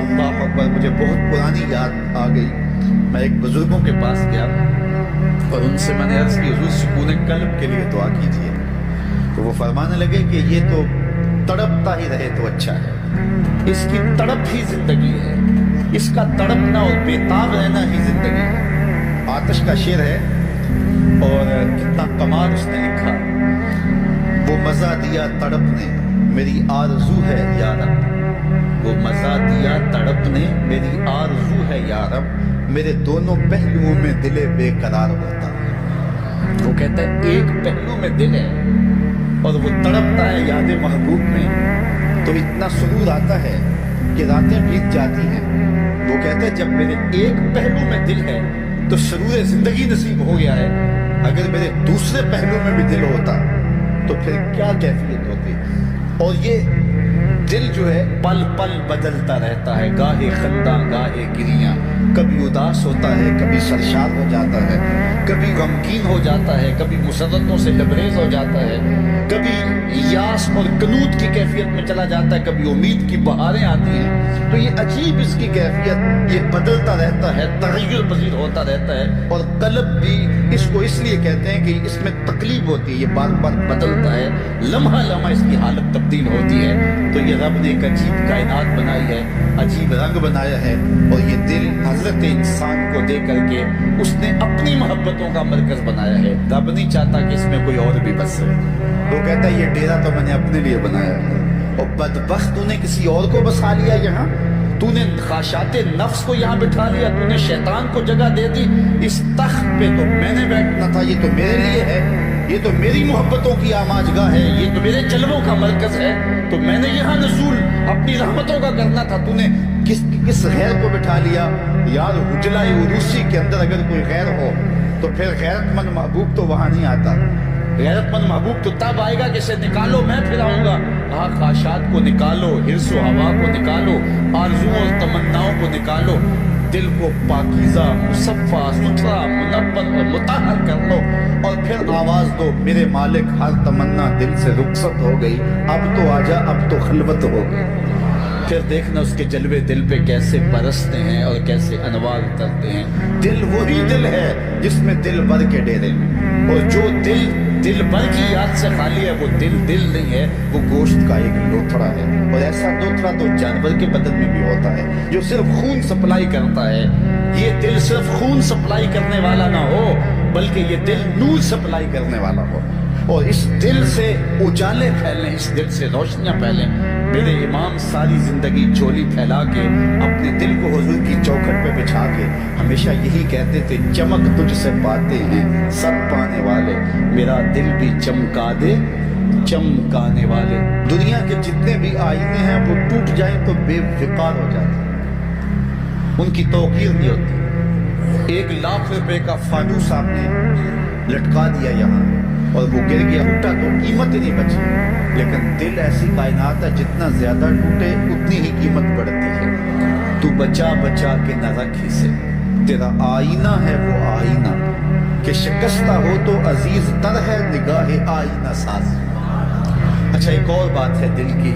अल्लाह अकबर, मुझे बहुत पुरानी याद आ गई। मैं एक बुजुर्गों के पास गया और उनसे मैंने अर्ज की, हुजूर सुकून कल्ब के लिए दुआ कीजिए। तो वो फरमाने लगे कि ये तो तड़पता ही रहे तो अच्छा है, इसकी तड़प ही जिंदगी है, इसका तड़पना और बेताब रहना ही जिंदगी है। आतिश का शेर है और कितना कमाल उसने लिखा। वो मजा दिया तड़प ने मेरी आरज़ू है या रब, वो मजा दिया तड़प ने मेरी आरज़ू है या रब, मेरे दोनों पहलुओं में दिले बेकरार होता है। वो कहता है एक पहलू में दिल है और वो तड़पता है याद महबूब में, तो इतना सुरूर आता है कि रातें बीत जाती हैं। वो कहते हैं जब मेरे एक पहलू में दिल है तो सुरूर जिंदगी नसीब हो गया है, अगर मेरे दूसरे पहलू में भी दिल होता तो फिर क्या कैफियत होती। और ये दिल जो है पल पल बदलता रहता है, गाहे खंदा गाहे गिरियां, कभी उदास होता है, कभी सरशार हो जाता है, कभी गमगीन हो जाता है, कभी मुसरतों से लबरेज हो जाता है, कभी यास और कनूत की कैफियत में चला जाता है, कभी उम्मीद की बहारें आती हैं। तो ये अजीब इसकी कैफियत, ये बदलता रहता है, तग़य्युर पज़ीर होता रहता है। और कल्ब भी इसको इसलिए कहते हैं कि इसमें तकलीफ होती है, ये बार बार बदलता है, लम्हा लम्हा इसकी हालत तब्दील होती है। तो ये रब ने एक अजीब कायनात बनाई है, अजीब रंग बनाया है, और ये दिल हजरत इंसान को दे करके उसने अपनी मोहब्बतों का मरकज बनाया है। रब नहीं चाहता कि इसमें कोई और भी बसे। वो कहता है ये डेरा तो मैंने अपने लिए बनाया है, और बदबख्त तूने किसी और को बसा लिया यहाँ, तूने ख्वाहिशाते नफ्स को यहाँ बिठा लिया, तूने शैतान को जगह दे दी। इस तख्त पे तो मैंने बैठना था, ये तो मेरे लिए है, ये तो मेरी मोहब्बतों की आमाजगाह है, ये तो मेरे जलवों का मरकज है, तो मैंने यहाँ नज़ूल अपनी रहमतों का करना था। तूने किस गैर को बिठा लिया। यार उजलाए उरूसी के अंदर अगर कोई गैर हो तो फिर गैरतमंद महबूब तो वहाँ नहीं आता। गैरतमंद महबूब तो तब आएगा कि इसे निकालो मैं फिर आऊंगा। ख्वाहिशात को निकालो, हिर्स व हवा को निकालो, आरज़ू और तमन्नाओं को निकालो, दिल को पाकीज़ा मुसफ़्फ़ा सुथरा मुनव्वर और मुतहहर कर लो, और फिर आवाज़ दो मेरे मालिक हर तमन्ना दिल से रुखसत हो गई, अब तो आजा अब तो खलवत हो गई। फिर देखना उसके जलवे दिल पे कैसे बरसते हैं और कैसे अनवार उतरते हैं। दिल वही दिल है जिसमें दिल भर के डेरे में, और जो दिल भर की याद से खाली है वो दिल नहीं है, वो गोश्त का एक लोथड़ा है। और ऐसा लोथड़ा तो जानवर के बदन में भी होता है जो सिर्फ खून सप्लाई करता है। ये दिल सिर्फ खून सप्लाई करने वाला ना हो, बल्कि ये दिल नूर सप्लाई करने वाला हो, और इस दिल से उजाले फैलें, इस दिल से रोशनियां फैलें। मेरे इमाम सारी जिंदगी चोली फैला के अपने दिल को हुजूर की चौखट पे बिछा के हमेशा यही कहते थे, चमक तुझसे पाते हैं सब पाने वाले, मेरा दिल भी चमका दे चमकाने वाले। दुनिया के जितने भी आईने हैं वो टूट जाएं तो बेविकार हो जाते हैं, उनकी तौकीर नहीं होती। 1 लाख रुपए का फानूस आपने लटका दिया यहाँ और वो गिर गया, टूटा तो कीमत ही नहीं बची। लेकिन दिल ऐसी कायनात है, जितना ज्यादा टूटे उतनी ही कीमत बढ़ती है। तू बचा बचा के न रख इसे, तेरा आईना है वो आईना, कि शिकस्ता हो तो अजीज तर है निगाहे आईना साज। अच्छा एक और बात है दिल की,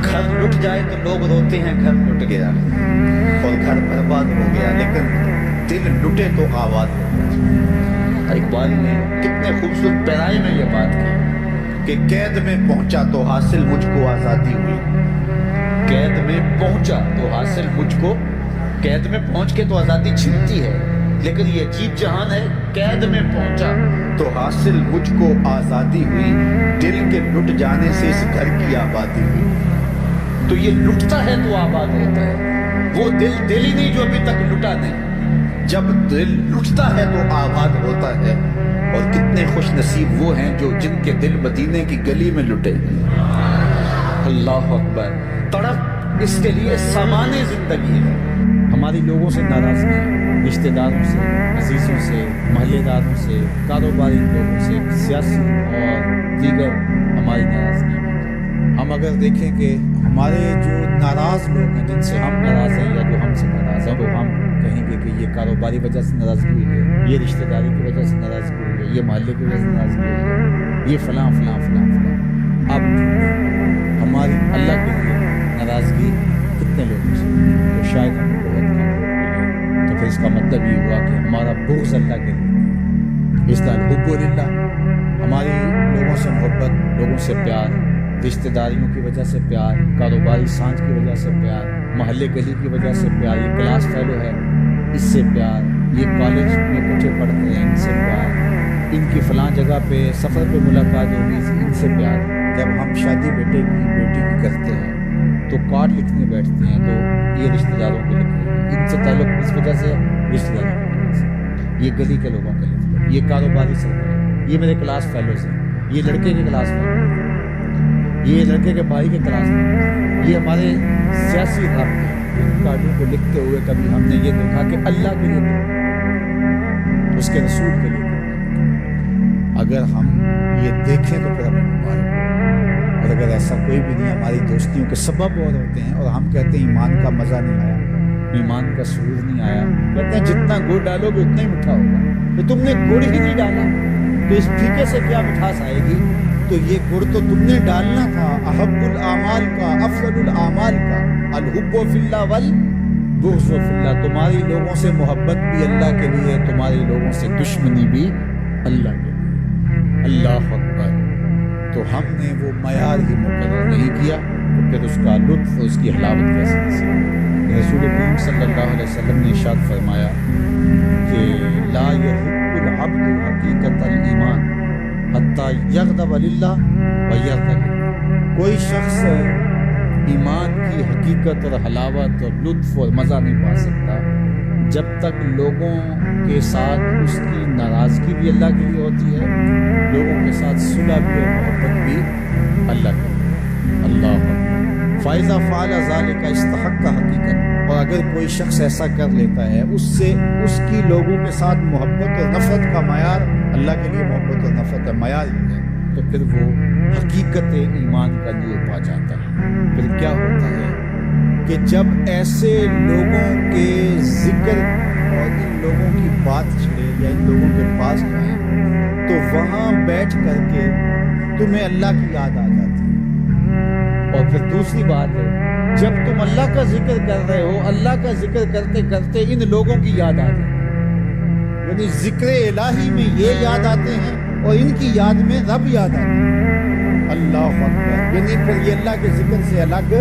घर लुट जाए तो लोग रोते हैं घर लुट गया और घर बर्बाद हो गया, लेकिन दिल लुटे तो आबाद हो गया। इकबाल ने कितने खूबसूरत पैराए में ये बात की कि कैद में पहुंचा तो हासिल मुझको आज़ादी हुई। कैद में पहुंचा तो हासिल मुझको, कैद में पहुंच के तो आज़ादी छिनती है, लेकिन ये अजीब जहान है, कैद में पहुंचा तो हासिल मुझको आज़ादी हुई, दिल के लुट जाने से इस घर की आबादी हुई। तो ये लुटता है तो आबाद होता है, वो दिल ही नहीं जो अभी तक लुटा नहीं। जब दिल लुटता है तो आबाद होता है, और कितने खुश नसीब वो हैं जो जिनके दिल मदीने की गली में लुटे। अल्लाह अकबर। तड़प इसके लिए सामान्य जिंदगी है। हमारी लोगों से नाराजगी, रिश्तेदारों से, अजीजों से, महल्लेदारों से, कारोबारी लोगों से, सियासी और दीगर हमारी नाराजगी। हम अगर देखें कि हमारे जो नाराज़ लोग हैं, जिनसे हम नाराज़ हैं या जो हमसे नाराज़ हैं, तो हम कहेंगे कि ये कारोबारी वजह से नाराज़गी हुई है, ये रिश्तेदारी की वजह से नाराज़गी हुई है, ये मोहल्ले की वजह से नाराज़गी हुई है, ये फलां फलां फलां फलां। अब شاید ہم بہت کم لوگ ملے، تو پھر اس کا مطلب یہ ہوا کہ ہمارا بغض اللہ کے لیے، اس طرح حب للہ، ہماری لوگوں سے محبت، لوگوں سے پیار، رشتہ داریوں کی وجہ سے پیار، کاروباری سانج کی وجہ سے پیار، محلے گلی کی وجہ سے پیار، یہ کلاس فیلو ہے اس سے پیار، یہ کالج میں کچھ پڑھتے ہیں ان سے پیار، ان کی فلاں جگہ پہ سفر پہ ملاقات ہوگی ان سے پیار۔ جب ہم شادی بیٹے کی بیٹی کی کرتے ہیں تو کارڈ لکھنے بیٹھتے ہیں تو یہ رشتہ داروں کے لکھتے ہیں، ان سے تعلق اس وجہ سے رشتہ داروں کی وجہ سے، یہ گلی کے لوگوں کے لکھتے، یہ کاروباری سرکل، یہ میرے کلاس فیلوز ہیں، یہ لڑکے کے کلاس فیلو، یہ لڑکے کے بھائی کے کلاس فیلو، یہ ہمارے سیاسی رابطے ہیں۔ ان کارڈوں کو لکھتے ہوئے کبھی ہم نے یہ دیکھا کہ اللہ کے لیے، اس کے رسول کے لیے، اگر ہم یہ دیکھیں تو پھر ہمیں مبارک، اور اگر ایسا کوئی بھی نہیں، ہماری دوستیوں کے سبب اور ہوتے ہیں، اور ہم کہتے ہیں ایمان کا مزہ نہیں آیا، ایمان کا سرور نہیں آیا، کہتے ہیں جتنا گڑ ڈالو گے اتنا ہی میٹھا ہوگا، تو تم نے گڑ ہی نہیں ڈالا تو اس پھیکے سے کیا مٹھاس آئے گی؟ تو یہ گڑ تو تم نے ڈالنا تھا۔ احب الاعمال کا، افضل الاعمال کا، الحب فی اللہ والبغض فی اللہ، تمہاری لوگوں سے محبت بھی اللہ کے لیے، تمہاری لوگوں سے دشمنی بھی اللہ کے لیے۔ اللہ اکبر۔ تو ہم نے وہ معیار ہی مقرر نہیں کیا تو پھر اس کا لطف اور اس کی حلاوت کیسے نصیب؟ رسول اکرم صلی اللہ علیہ وسلم نے ارشاد فرمایا کہ لا یحب العبد حقیقت الایمان حتی یغضب للہ ویرضى للہ، کوئی شخص ایمان کی حقیقت اور حلاوت اور لطف اور مزہ نہیں پا سکتا جب تک لوگوں کے ساتھ اس کی ناراضگی بھی اللہ کے لیے ہوتی ہے، لوگوں کے ساتھ صلح بھی اور محبت بھی اللہ کے لیے۔ اللہ فَإِذَا فَعَلَ ذَلِكَ اسْتَحَقَّ حقیقت، اور اگر کوئی شخص ایسا کر لیتا ہے، اس سے اس کی لوگوں کے ساتھ محبت اور نفرت کا معیار، اللہ کے لیے محبت اور نفرت کا معیار ہی ہے، تو پھر وہ حقیقت ایمان کا نور پا جاتا ہے۔ پھر کیا ہوتا ہے کہ جب ایسے لوگوں کے ذکر اور ان لوگوں کی بات چھڑے یا ان لوگوں کے پاس جائیں تو وہاں بیٹھ کر کے تمہیں اللہ کی یاد آ جاتی ہے۔ اور پھر دوسری بات ہے، جب تم اللہ کا ذکر کر رہے ہو، اللہ کا ذکر کرتے کرتے ان لوگوں کی یاد آ جاتی ہے، یعنی ذکر الہی میں یہ یاد آتے ہیں اور ان کی یاد میں رب یاد آتے ہیں۔ اللہ اکبر۔ یعنی پھر یہ اللہ کے ذکر سے الگ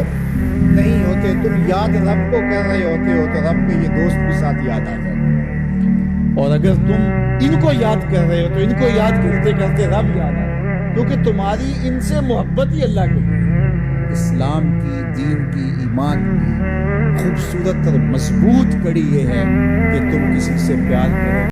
نہیں ہوتے، تم یاد رب کو کر رہے ہوتے ہو تو رب کے یہ دوست بھی ساتھ یاد آ جاتے ہیں، اور اگر تم ان کو یاد کر رہے ہو تو ان کو یاد کرتے کرتے رب یاد آتا ہے، کیونکہ تمہاری ان سے محبت ہی اللہ کے لیے۔ اسلام کی، دین کی، ایمان کی خوبصورت اور مضبوط کڑی یہ ہے کہ تم کسی سے پیار کرو